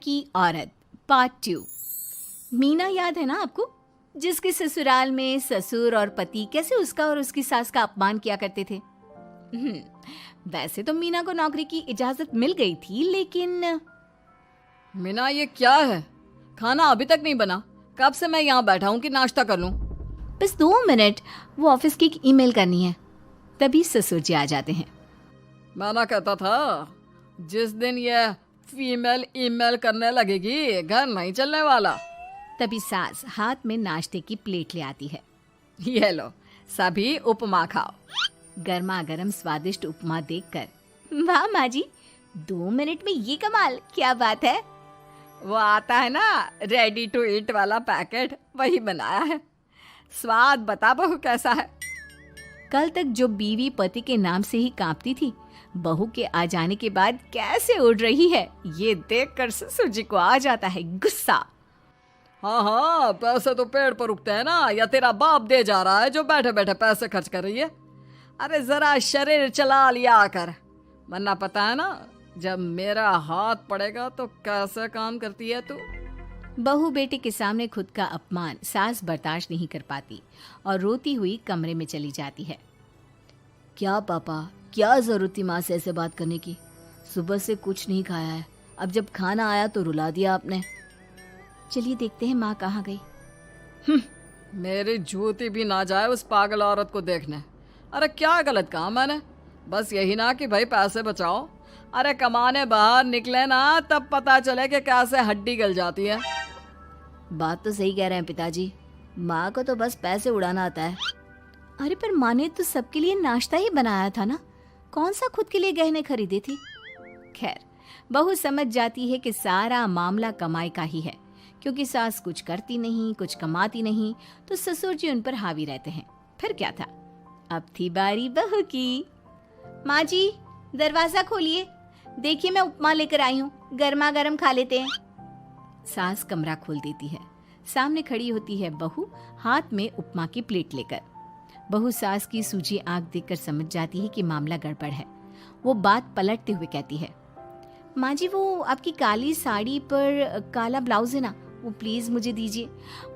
की औरत पार्ट 2। मीना याद है ना आपको, जिसके ससुराल में ससुर और पति कैसे उसका और उसकी सास का अपमान किया करते थे। वैसे तो मीना को नौकरी की इजाजत मिल गई थी, लेकिन मीना ये क्या है? खाना अभी तक नहीं बना। कब से मैं यहाँ बैठा हूँ कि नाश्ता कर लूँ। बस 2 मिनट, वो ऑफिस की एक ईमेल करनी है। तभी ससुर जी आ जाते हैं। मैं ना कहता था, जिस दिन ये फीमेल ईमेल करने लगेगी घर नहीं चलने वाला। तभी सास हाथ में नाश्ते की प्लेट ले आती है। ये लो, सभी उपमा खाओ। गर्मा गर्म स्वादिष्ट उपमा देखकर वाह माँ जी, 2 मिनट में ये कमाल, क्या बात है। वो आता है ना रेडी टू ईट वाला पैकेट, वही बनाया है। स्वाद बता बहू कैसा है। कल तक जो बीवी पति के नाम से ही कांपती थी, बहू के आ जाने के बाद कैसे उड़ रही है, ये देखकर ससुर जी को आ जाता है गुस्सा। हाँ, पैसे तो पेड़ पर उगते हैं ना, या तेरा बाप दे जा रहा है जो बैठे बैठे पैसे खर्च कर रही है। अरे जरा शरीर चला लिया कर, वरना पता है ना जब मेरा हाथ पड़ेगा तो कैसे काम करती है तू। बहू बेटे के सामने खुद का अपमान सास बर्दाश्त नहीं कर पाती और रोती हुई कमरे में चली जाती है। क्या पापा, क्या जरूरत थी माँ से ऐसे बात करने की? सुबह से कुछ नहीं खाया है, अब जब खाना आया तो रुला दिया आपने। चलिए देखते हैं माँ कहाँ गई। मेरी जूती भी ना जाए उस पागल औरत को देखने। अरे क्या गलत कहा मैंने? बस यही ना कि भाई पैसे बचाओ। अरे कमाने बाहर निकले ना तब पता चले कि कैसे हड्डी गल जाती है। बात तो सही कह रहे हैं पिताजी, माँ को तो बस पैसे उड़ाना आता है। अरे पर माँ ने तो सबके लिए नाश्ता ही बनाया था ना, कौन सा खुद के लिए गहने खरीदे थे। खैर, बहू समझ जाती है कि सारा मामला कमाई का ही है, क्योंकि सास कुछ करती नहीं, कुछ कमाती नहीं, तो ससुर जी उन पर हावी रहते हैं। फिर क्या था, अब थी बारी बहू की। माँ जी, दरवाजा खोलिए, देखिए मैं उपमा लेकर आई हूँ, गर्मा गर्म खा लेते हैं। सास कमरा खोल देती है। सामने खड़ी होती है बहू, हाथ में उपमा की प्लेट लेकर। बहू सास की सूजी आंख देखकर समझ जाती है कि मामला गड़बड़ है। वो बात पलटते हुए कहती है, माँ जी वो आपकी काली साड़ी पर काला ब्लाउज है ना, वो प्लीज मुझे दीजिए।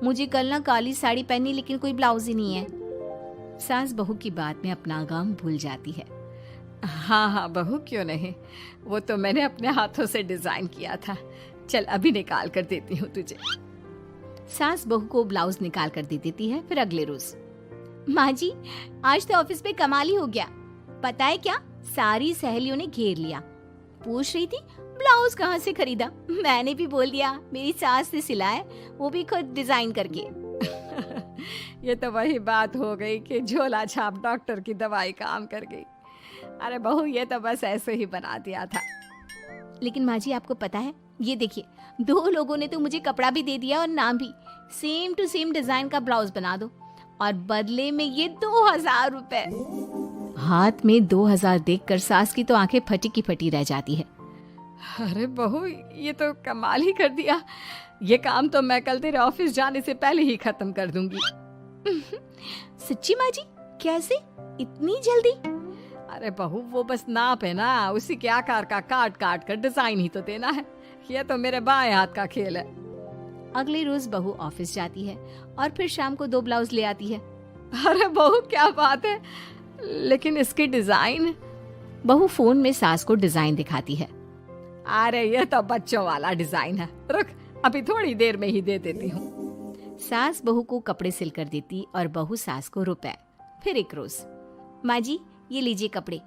मुझे कल ना काली साड़ी पहनी, लेकिन कोई ब्लाउज ही नहीं है। सास बहू की बात में अपना गम भूल जाती है। हाँ बहू, क्यों नहीं, वो तो मैंने अपने हाथों से डिजाइन किया था। चल अभी निकाल कर देती हूँ तुझे। सास बहू को ब्लाउज निकाल कर दे देती है। फिर अगले रोज, माँ जी आज तो ऑफिस में कमाल ही हो गया, पता है क्या, सारी सहेलियों ने घेर लिया, पूछ रही थी ब्लाउज कहाँ से खरीदा। मैंने भी बोल दिया मेरी सास ने सिलाया, वो भी खुद डिजाइन करके। ये तो वही बात हो गई कि झोला छाप डॉक्टर की दवाई काम कर गई। अरे बहू, ये तो बस ऐसे ही बना दिया था। लेकिन माँ जी आपको पता है, ये देखिए 2 लोगों ने तो मुझे कपड़ा भी दे दिया और नाम भी, सेम टू सेम डिजाइन का ब्लाउज बना दो, और बदले में ये 2000 रुपए। हाथ में 2000 देखकर सास की तो आंखें फटी की फटी रह जाती है। अरे बहू, ये तो कमाल ही कर दिया। ये काम तो मैं कल तेरे ऑफिस जाने से पहले ही खत्म कर दूंगी। सच्ची माँ जी, कैसे इतनी जल्दी? अरे बहू, वो बस नाप है ना, उसी के आकार का काट काट कर डिजाइन ही तो देना है। ये तो मेरे बाएं हाथ का खेल है। अगले रोज बहू ऑफिस जाती है और फिर शाम को 2 ब्लाउज ले आती है। अरे बहू, क्या बात है, लेकिन इसकी डिजाइन। बहू फोन में सास को डिजाइन दिखाती है। अरे ये तो बच्चों वाला डिजाइन है, रुक अभी थोड़ी देर में ही दे देती हूँ। सास बहू को कपड़े सिल कर देती और बहू सास को रुपए। फिर एक रोज, माँ जी ये लीजिए कपड़े,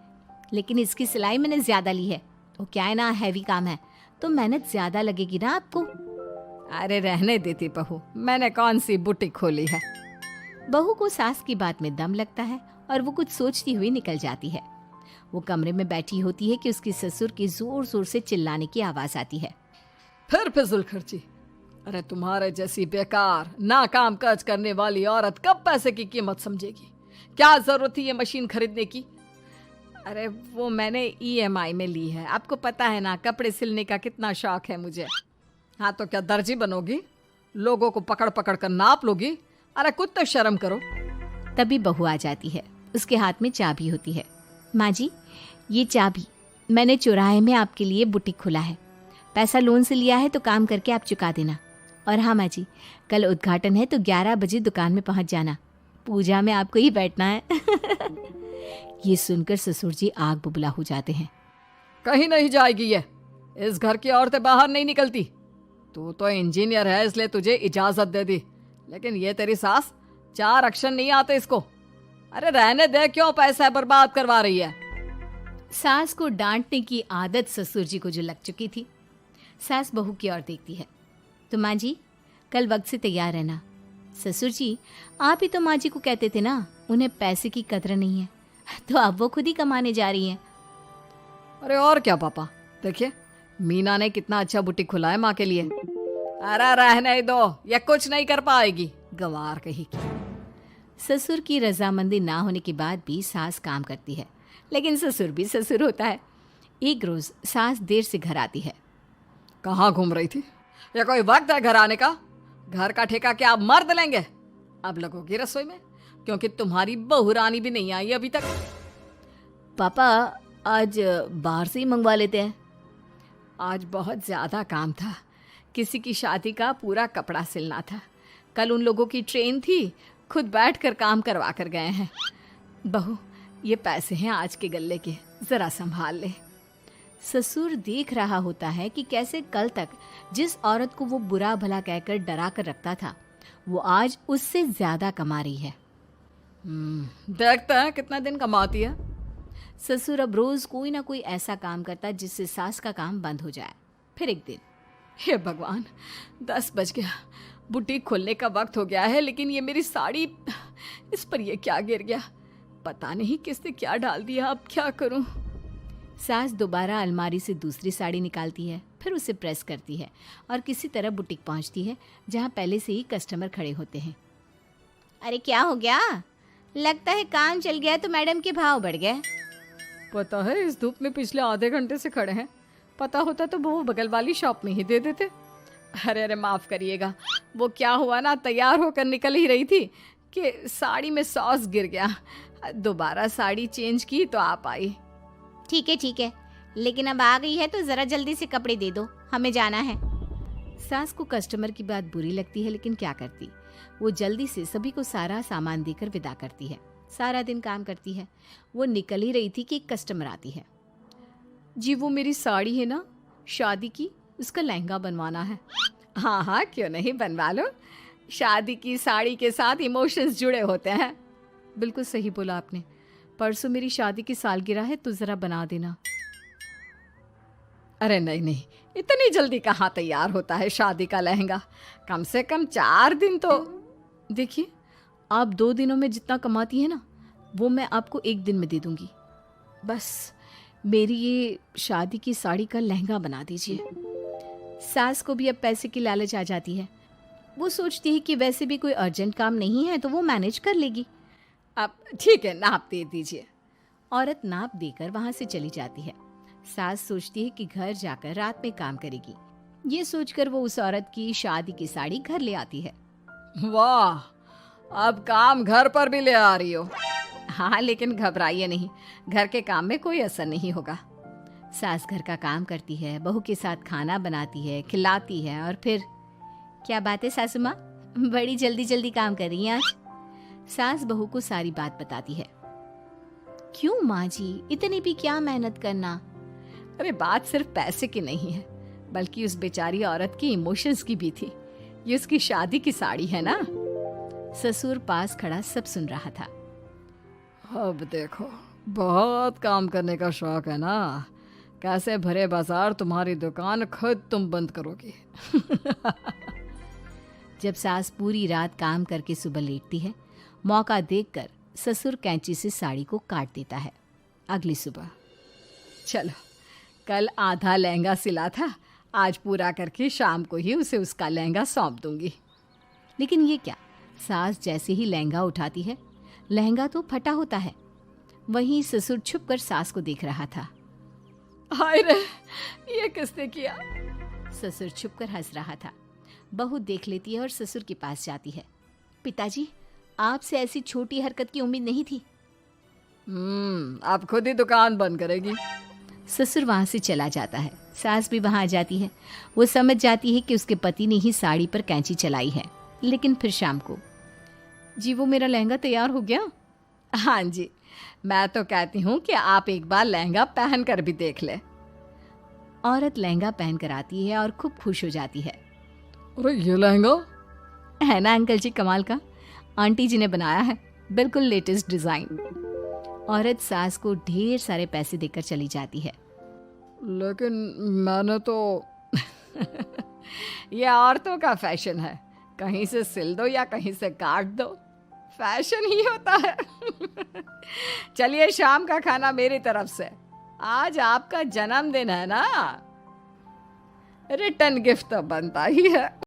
लेकिन इसकी सिलाई मैंने ज्यादा ली है, वो क्या है ना हैवी काम है, तो मेहनत ज्यादा लगेगी ना आपको। अरे रहने देती बहू, मैंने कौन सी बुटीक खोली है। बहू को सास की बात में दम लगता है और वो कुछ सोचती हुई निकल जाती है। वो कमरे में बैठी होती है कि उसके ससुर की जोर जोर से चिल्लाने की आवाज आती है। फिर फिजूल खर्ची। अरे तुम्हारे जैसी बेकार नाकाम काज करने वाली औरत कब पैसे की कीमत समझेगी? क्या जरूरत थी ये मशीन खरीदने की? अरे वो मैंने EMI में ली है, आपको पता है ना कपड़े सिलने का कितना शौक है मुझे। हाँ तो क्या दर्जी बनोगी? लोगों को पकड़ पकड़ कर नाप लोगी? अरे कुछ तो शर्म करो। तभी बहू आ जाती है, उसके हाथ में चाबी होती है। माँ जी ये चाबी, मैंने चौराहे में आपके लिए बुटीक खोला है, पैसा लोन से लिया है तो काम करके आप चुका देना। और हाँ माँ जी, कल उद्घाटन है तो 11 बजे दुकान में पहुँच जाना। पूजा में आपको ही बैठना है। ये सुनकर ससुर जी आग बुबला हो जाते हैं। कहीं नहीं जाएगी ये, इस घर की औरतें बाहर नहीं निकलती। तू तो इंजीनियर है इसलिए तुझे इजाजत दे दी, लेकिन ये तेरी सास 4 अक्षर नहीं आते इसको। अरे रहने दे, क्यों पैसा बर्बाद करवा रही है। सास को डांटने की आदत ससुर जी को जो लग चुकी थी। सास बहू की ओर देखती है। तो माँ जी, कल वक्त से तैयार रहना। ससुर जी, आप ही तो माँ जी को कहते थे ना उन्हें पैसे की कदर नहीं है, तो अब वो खुद ही कमाने जा रही हैं। अरे और क्या पापा, देखिए मीना ने कितना अच्छा बुटीक खुला है माँ के लिए। अरे रहने दो, ये कुछ नहीं कर पाएगी, गंवार कही की। ससुर की रजामंदी ना होने के बाद भी सास काम करती है, लेकिन ससुर भी ससुर होता है। एक रोज सास देर से घर आती है। कहाँ घूम रही थी? या कोई वक्त है घर आने का? घर का ठेका क्या आप मर्द लेंगे? अब लगोगी रसोई में, क्योंकि तुम्हारी बहू रानी भी नहीं आई अभी तक। पापा, आज बाहर से ही मंगवा लेते हैं। आज बहुत ज़्यादा काम था, किसी की शादी का पूरा कपड़ा सिलना था। कल उन लोगों की ट्रेन थी, खुद बैठ कर काम करवा कर गए हैं। बहू, ये पैसे हैं आज के गल्ले के, ज़रा संभाल ले। ससुर देख रहा होता है कि कैसे कल तक जिस औरत को वो बुरा भला कहकर डरा कर रखता था, वो आज उससे ज्यादा कमा रही है। देखते हैं कितना दिन कमाती है। ससुर अब रोज कोई ना कोई ऐसा काम करता जिससे सास का काम बंद हो जाए। फिर एक दिन, हे भगवान, 10 बज गया, बुटीक खोलने का वक्त हो गया है, लेकिन ये मेरी साड़ी, इस पर ये क्या गिर गया? पता नहीं किसने क्या डाल दिया, अब क्या करूं? सास दोबारा अलमारी से दूसरी साड़ी निकालती है, फिर उसे प्रेस करती है और किसी तरह बुटीक पहुंचती है, जहां पहले से ही कस्टमर खड़े होते हैं। अरे क्या हो गया? लगता है काम चल गया तो मैडम के भाव बढ़ गए। पता है, इस धूप में पिछले आधे घंटे से खड़े हैं। पता होता तो वो बगल वाली शॉप में ही दे देते। अरे माफ़ करिएगा, वो क्या हुआ ना, तैयार होकर निकल ही रही थी कि साड़ी में सॉस गिर गया। दोबारा साड़ी चेंज की तो आप आई। ठीक है, लेकिन अब आ गई है तो ज़रा जल्दी से कपड़े दे दो, हमें जाना है। सास को कस्टमर की बात बुरी लगती है, लेकिन क्या करती, वो जल्दी से सभी को सारा सामान देकर विदा करती है। सारा दिन काम करती है। वो निकल ही रही थी कि एक कस्टमर आती है। जी, वो मेरी साड़ी है ना शादी की, उसका लहंगा बनवाना है। हाँ, क्यों नहीं, बनवा लो। शादी की साड़ी के साथ इमोशंस जुड़े होते हैं। बिल्कुल सही बोला आपने। परसों मेरी शादी की सालगिरह है, तो ज़रा बना देना। अरे नहीं, इतनी जल्दी कहाँ तैयार होता है शादी का लहंगा? कम से कम 4 दिन तो। देखिए, आप 2 दिनों में जितना कमाती है ना, वो मैं आपको 1 दिन में दे दूंगी। बस मेरी ये शादी की साड़ी का लहंगा बना दीजिए। सास को भी अब पैसे की लालच आ जाती है। वो सोचती है कि वैसे भी कोई अर्जेंट काम नहीं है तो वो मैनेज कर लेगी। अब ठीक है, नाप दे दीजिए। औरत नाप देकर वहां से चली जाती है। सास सोचती है कि घर जाकर रात में काम करेगी। ये सोचकर वो उस औरत की शादी की साड़ी घर ले आती है। वाह, अब काम घर पर भी ले आ रही हो। हाँ, लेकिन घबराइए नहीं, घर के काम में कोई असर नहीं होगा। सास घर का काम करती है, बहू के साथ खाना बनाती है, खिलाती है, और फिर क्या बात है सासू माँ, बड़ी जल्दी जल्दी काम कर रही हैं आज। सास बहू को सारी बात बताती है। क्यों माँ जी, इतनी भी क्या मेहनत करना? अरे बात सिर्फ पैसे की नहीं है, बल्कि उस बेचारी औरत की इमोशंस की भी थी। ये उसकी शादी की साड़ी है ना। ससुर पास खड़ा सब सुन रहा था। अब देखो, बहुत काम करने का शौक है ना, कैसे भरे बाजार तुम्हारी दुकान खुद तुम बंद करोगी। जब सास पूरी रात काम करके सुबह लेटती है, मौका देखकर ससुर कैंची से साड़ी को काट देता है। अगली सुबह, चलो, कल आधा लहंगा सिला था, आज पूरा करके शाम को ही उसे उसका लहंगा सौंप दूंगी। लेकिन ये क्या, सास जैसे ही लहंगा उठाती है, लहंगा तो फटा होता है। वहीं ससुर छुपकर सास को देख रहा था। हाय रे, ये किसने किया? ससुर छुपकर हंस रहा था। बहू देख लेती है और ससुर के पास जाती है। पिताजी, आपसे ऐसी छोटी हरकत की उम्मीद नहीं थी। आप खुद ही दुकान बंद करेगी। ससुर वहां से चला जाता है। सास भी वहाँ आ जाती है। वो समझ जाती है कि उसके पति ने ही साड़ी पर कैंची चलाई है। लेकिन फिर शाम को, जी वो मेरा लहंगा तैयार हो गया? हाँ जी, मैं तो कहती हूँ कि आप एक बार लहंगा पहन कर भी देख ले। औरत लहंगा पहन कर आती है और खूब खुश हो जाती है। अरे ये लहंगा है ना अंकल जी कमाल का, आंटी जी ने बनाया है, बिल्कुल लेटेस्ट डिज़ाइन। औरत सास को ढेर सारे पैसे देकर चली जाती है। लेकिन मैंने तो ये औरतों का फैशन है, कहीं से सिल दो या कहीं से काट दो, फैशन ही होता है। चलिए शाम का खाना मेरी तरफ से, आज आपका जन्मदिन है ना, रिटर्न गिफ्ट तो बनता ही है।